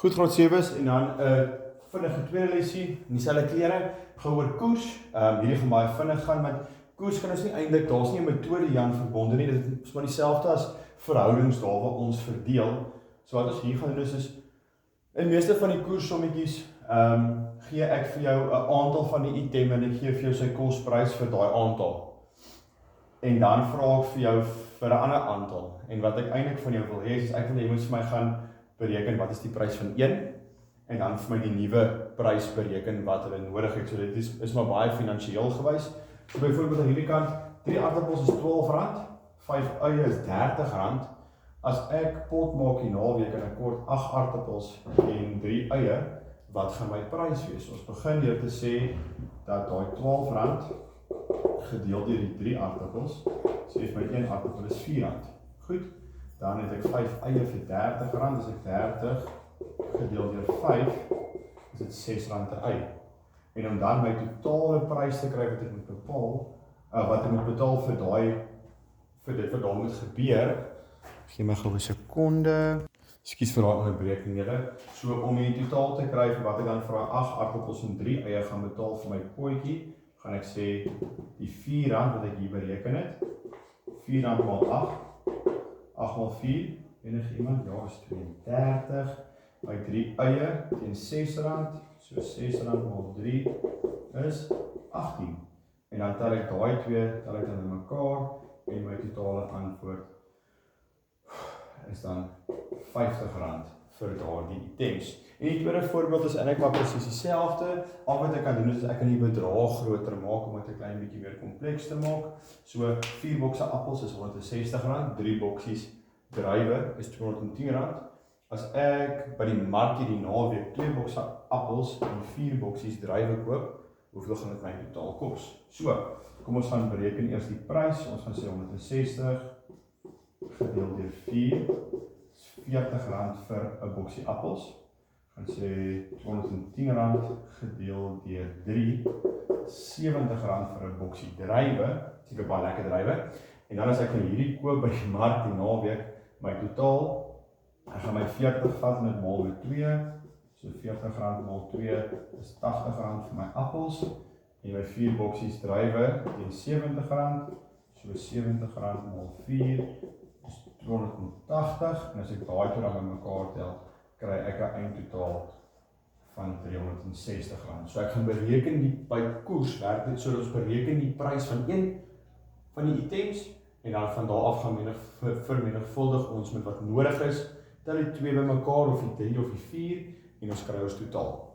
Goed graad 7's en dan vinnige tweede lesie, in dieselfde klere, gaan oor koers. Hierdie gaan baie vinnig gaan, want koers kan ons nie eintlik, daar's nie 'n metode Jan verbonde nie, dit is maar dieselfde as verhoudings daar waar ons verdeel. So wat ons hier gaan doen is in meeste van die koerssommetjies gee ek vir jou 'n aantal van die item en ek gee vir jou sy kosprys vir daai aantal. En dan vra ek vir jou vir 'n ander aantal. En wat ek eintlik van jou wil hê is ek wil jy moet vir my gaan bereken wat is die prys van een en dan vir my die nuwe prys bereken wat hulle nodig het. So dit is maar baie finansiëel gewys. So byvoorbeeld aan hierdie kant 3 aardappels is R12, 5 eie is R30. As ek pot maak die naweek en ek kort 8 aardappels en 3 eie, wat gaan my prys wees? Ons begin deur te sê dat daai R12 gedeel deur die 3 aardappels, sê vir my 1 aardappel is R4. Goed, dan het ek 5 eie vir R30, as ek 30 gedeel deur 5, is dit R6 per ei. En om dan my totale prys te kry wat ek moet bepaal, wat ek moet betaal vir dit wat daar moet gebeur, gee my gou 'n sekonde. Ekskuus vir daai onderbreking julle. So om die totaal te kry vir wat ek dan vir 8 aardappels en 3 eie gaan betaal vir my potjie, gaan ek sê die R4 wat ek hier bereken het, R4 maal 8, 8 maal 4, enige iemand, ja is 32, by 3 eie teen R6, so R6 maal 3 is 18. En dan tel ek daai twee, tel ek dan in mekaar en my totale antwoord is dan R50 vir daardie items. En die tweede voorbeeld is eintlik maar presies dieselfde. Al wat ek kan doen is ek kan die bedrag groter maak om dit 'n klein bietjie meer kompleks te maak. So 4 bokse appels is R160, 3 boksies druiwe is R210. As ek by die markie die naweek 2 bokse appels en 4 boksies druiwe koop, hoeveel gaan dit my totaal kos? So, kom ons gaan bereken eers die prys. Ons gaan sê 160 gedeel deur 4 is R40 vir 'n boksie appels. Gaan sê R210 gedeel deur 3 R70 vir 'n boksie druiwe, seker baie lekker druiwe. En dan as ek van hierdie koop by die mark die naweek, my totaal, ek gaan my 40 vat en dit maal met 2, so R40 maal 2 is R80 vir my appels, en my 4 boksies druiwe teen R70, so R70 maal 4 is R280, en as ek daai twee dan bymekaar tel, kry ek 'n eindtotaal van R360. So ek gaan bereken by koers werk dit so dat ons bereken die prys van een van die items en dan van daar af gaan vermenigvuldig ons met wat nodig is, tel die 2 bymekaar of die 3 of die 4 en ons kry ons totaal.